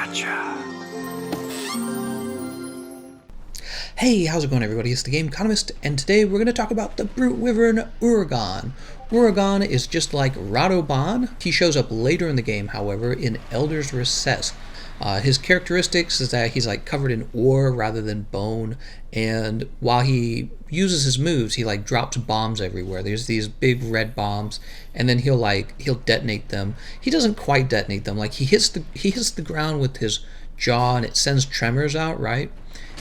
Gotcha. Hey, how's it going everybody? It's Thegameconomist, and today we're going to talk about the brute wyvern Uragaan. Uragaan is just like Radoban. He shows up later in the game, however, in Elder's Recess. His characteristics is that he's like covered in ore rather than bone, and while he uses his moves, he like drops bombs everywhere. There's these big red bombs, and then he'll detonate them. He doesn't quite detonate them. Like he hits the ground with his jaw, and it sends tremors out, right?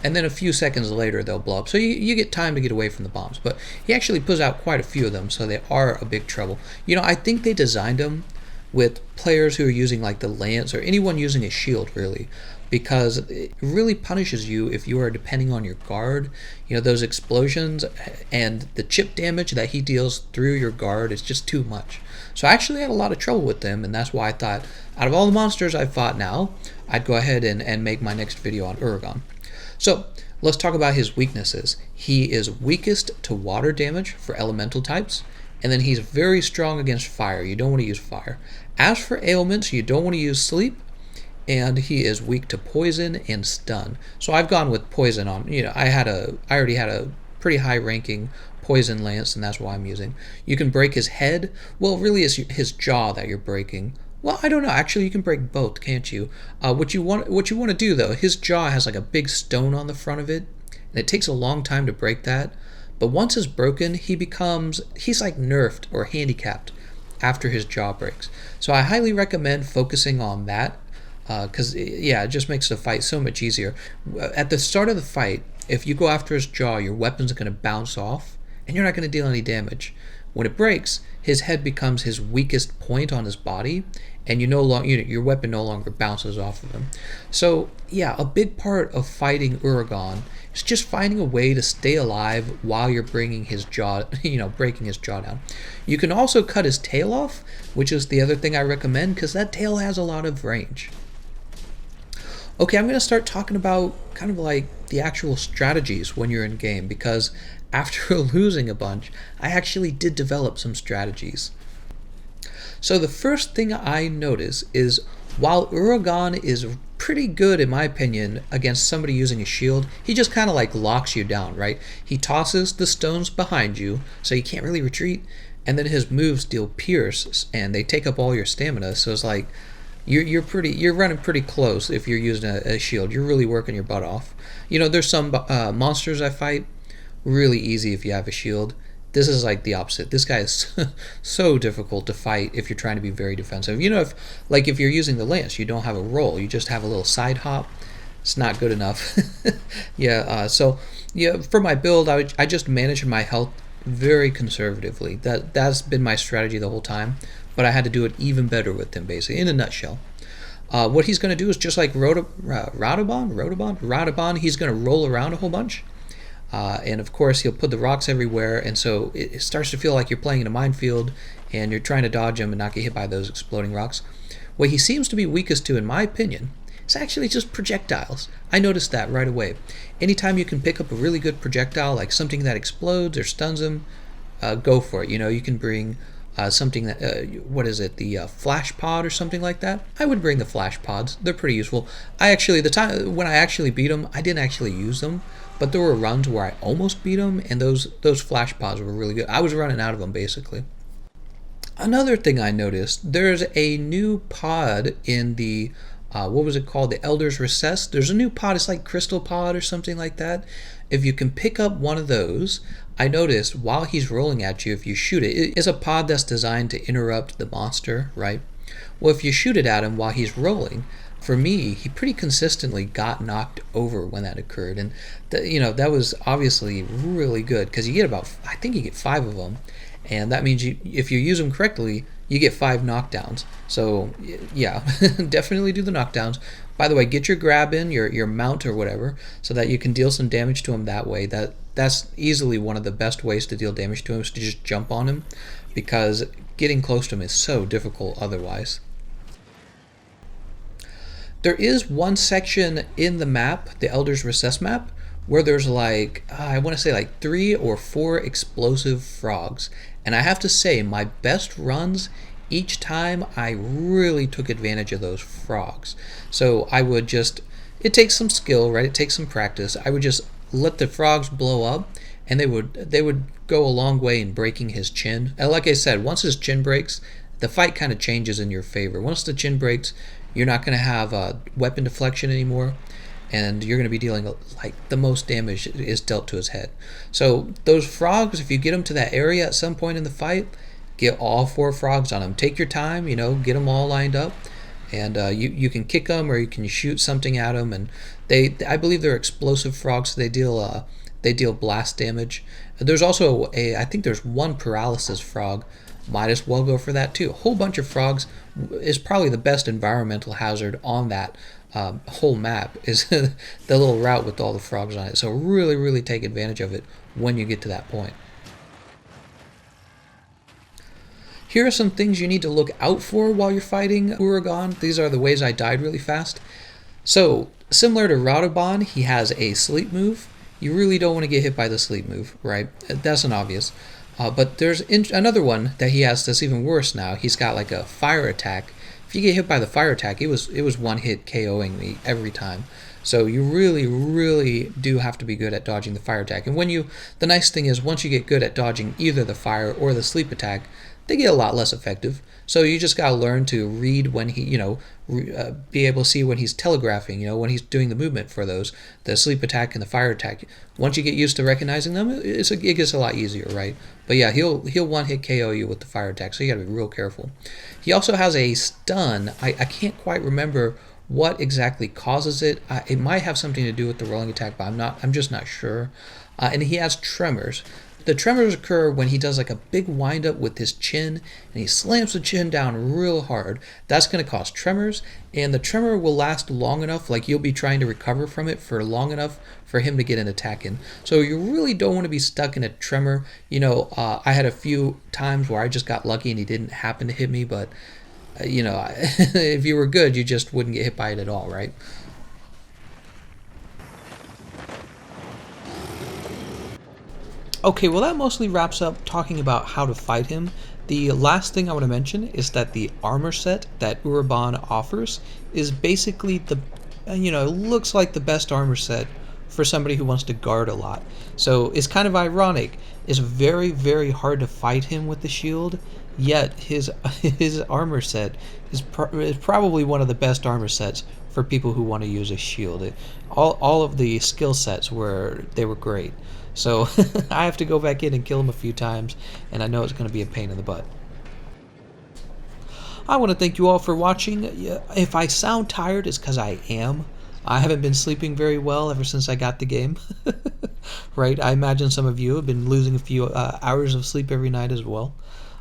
And then a few seconds later they'll blow up. So you get time to get away from the bombs. But he actually puts out quite a few of them, so they are a big trouble. You know, I think they designed them with players who are using like the lance or anyone using a shield, really, because it really punishes you if you are depending on your guard. You know, those explosions and the chip damage that he deals through your guard is just too much. So I actually had a lot of trouble with them, and that's why I thought, out of all the monsters I've fought now, I'd go ahead and make my next video on Uragaan. So let's talk about his weaknesses. He is weakest to water damage for elemental types, and then he's very strong against fire. You don't want to use fire. As for ailments, you don't want to use sleep, and he is weak to poison and stun. So I've gone with poison on. You know, I already had a pretty high ranking poison lance, and that's why I'm using. You can break his head. Well, really, it's his jaw that you're breaking. Well, I don't know. Actually, you can break both, can't you? What you want to do though, his jaw has like a big stone on the front of it, and it takes a long time to break that. But once it's broken, he's like nerfed or handicapped after his jaw breaks. So I highly recommend focusing on that, because it just makes the fight so much easier. At the start of the fight, if you go after his jaw, your weapon's going to bounce off, and you're not going to deal any damage. When it breaks, his head becomes his weakest point on his body, and your weapon no longer bounces off of him. So yeah, a big part of fighting Uragaan is just finding a way to stay alive while you're breaking his jaw down. You can also cut his tail off, which is the other thing I recommend, because that tail has a lot of range. Okay, I'm going to start talking about kind of like the actual strategies when you're in game, because after losing a bunch, I actually did develop some strategies. So the first thing I notice is, while Uragaan is pretty good in my opinion against somebody using a shield, he just kind of like locks you down, right? He tosses the stones behind you, so you can't really retreat, and then his moves deal pierce, and they take up all your stamina, so it's like you're running pretty close if you're using a shield. You're really working your butt off. You know, there's some monsters I fight really easy if you have a shield. This is like the opposite. This guy is so difficult to fight if you're trying to be very defensive. You know, if you're using the lance, you don't have a roll, you just have a little side hop. It's not good enough. So for my build, I just manage my health very conservatively. That's been my strategy the whole time, but I had to do it even better with him, basically, in a nutshell. What he's going to do is just like Radoban, he's going to roll around a whole bunch. And of course he'll put the rocks everywhere, and so it starts to feel like you're playing in a minefield and you're trying to dodge him and not get hit by those exploding rocks. What he seems to be weakest to, in my opinion, is actually just projectiles. I noticed that right away. Anytime you can pick up a really good projectile, like something that explodes or stuns him, go for it. You know, you can bring something that, the flash pod or something like that. I would bring the flash pods. They're pretty useful. When I actually beat them, I didn't actually use them, but there were runs where I almost beat them, and those flash pods were really good. I was running out of them, basically. Another thing I noticed, there's a new pod in the, what was it called? The Elder's Recess. There's a new pod, it's like Crystal Pod or something like that. If you can pick up one of those, I noticed while he's rolling at you, if you shoot it, it's a pod that's designed to interrupt the monster, right? Well, if you shoot it at him while he's rolling, for me, he pretty consistently got knocked over when that occurred, and that was obviously really good, because you get I think you get 5 of them, and that means if you use them correctly, you get 5 knockdowns. So yeah, definitely do the knockdowns. By the way, get your grab in, your mount or whatever, so that you can deal some damage to him that way. That's easily one of the best ways to deal damage to him, is to just jump on him, because getting close to him is so difficult otherwise. There is one section in the map, the Elder's Recess map, where there's like, I want to say like 3 or 4 explosive frogs. And I have to say, my best runs each time I really took advantage of those frogs. So I would just, it takes some skill, right? It takes some practice. I would just let the frogs blow up, and they would go a long way in breaking his chin. And like I said, once his chin breaks, the fight kind of changes in your favor. Once the chin breaks, you're not going to have weapon deflection anymore, and you're going to be dealing like the most damage is dealt to his head. So those frogs, if you get them to that area at some point in the fight, get all 4 frogs on them. Take your time, get them all lined up, and you can kick them or you can shoot something at them. And I believe they're explosive frogs, so they deal blast damage. There's also I think there's one paralysis frog. Might as well go for that too. A whole bunch of frogs is probably the best environmental hazard on that whole map, is the little route with all the frogs on it. So really, really take advantage of it when you get to that point. Here are some things you need to look out for while you're fighting Uragaan. These are the ways I died really fast. So, similar to Radoban, he has a sleep move. You really don't want to get hit by the sleep move, right? That's an obvious. But there's another one that he has that's even worse now. He's got like a fire attack. If you get hit by the fire attack, it was one hit KOing me every time. So you really, really do have to be good at dodging the fire attack. And the nice thing is, once you get good at dodging either the fire or the sleep attack, they get a lot less effective. So you just gotta learn to read when he, be able to see when he's telegraphing, when he's doing the movement for those, the sleep attack and the fire attack. Once you get used to recognizing them, it gets a lot easier, right? But yeah, he'll one hit KO you with the fire attack, so you gotta be real careful. He also has a stun. I can't quite remember what exactly causes it. It might have something to do with the rolling attack, but I'm just not sure. And he has tremors. The tremors occur when he does like a big wind up with his chin, and he slams the chin down real hard. That's going to cause tremors, and the tremor will last long enough, like you'll be trying to recover from it for long enough for him to get an attack in. So you really don't want to be stuck in a tremor. I had a few times where I just got lucky and he didn't happen to hit me, but if you were good, you just wouldn't get hit by it at all, right? Okay, well that mostly wraps up talking about how to fight him. The last thing I want to mention is that the armor set that Uragaan offers is basically looks like the best armor set for somebody who wants to guard a lot. So it's kind of ironic. It's very, very hard to fight him with the shield, yet his armor set is probably one of the best armor sets for people who want to use a shield. All of the skill sets were great. So I have to go back in and kill him a few times, and I know it's going to be a pain in the butt. I want to thank you all for watching. If I sound tired, it's because I am. I haven't been sleeping very well ever since I got the game. Right? I imagine some of you have been losing a few hours of sleep every night as well.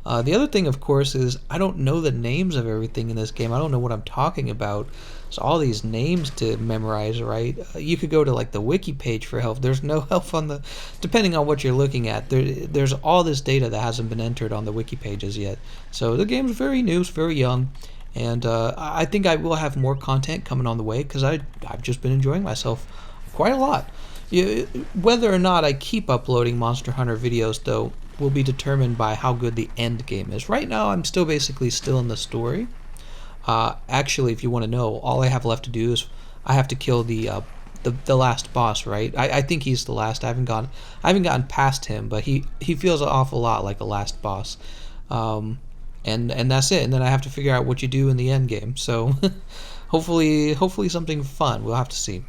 The other thing, of course, is I don't know the names of everything in this game. I don't know what I'm talking about. So all these names to memorize, right? You could go to like the wiki page for help. There's no help on depending on what you're looking at. There's all this data that hasn't been entered on the wiki pages yet. So the game's very new, it's very young, and I think I will have more content coming on the way because I've just been enjoying myself quite a lot. Whether or not I keep uploading Monster Hunter videos, though, will be determined by how good the end game is. Right now, I'm still in the story. Actually, if you want to know, all I have left to do is I have to kill the last boss. Right? I think he's the last. I haven't gotten past him, but he feels an awful lot like a last boss. And that's it. And then I have to figure out what you do in the end game. So hopefully something fun. We'll have to see.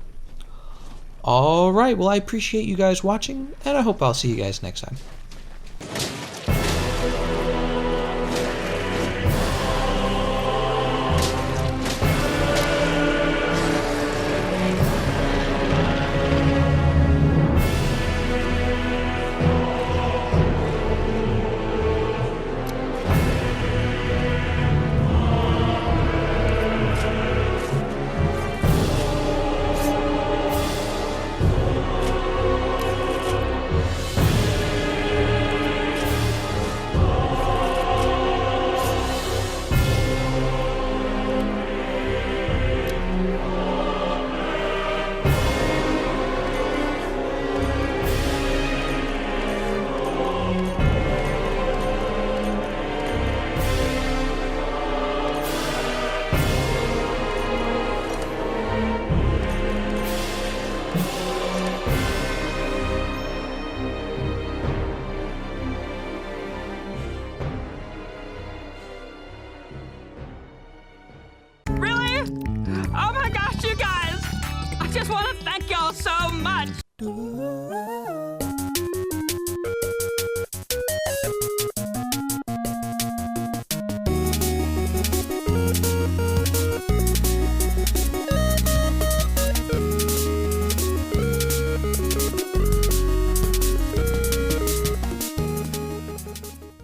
All right. Well, I appreciate you guys watching, and I hope I'll see you guys next time. so much.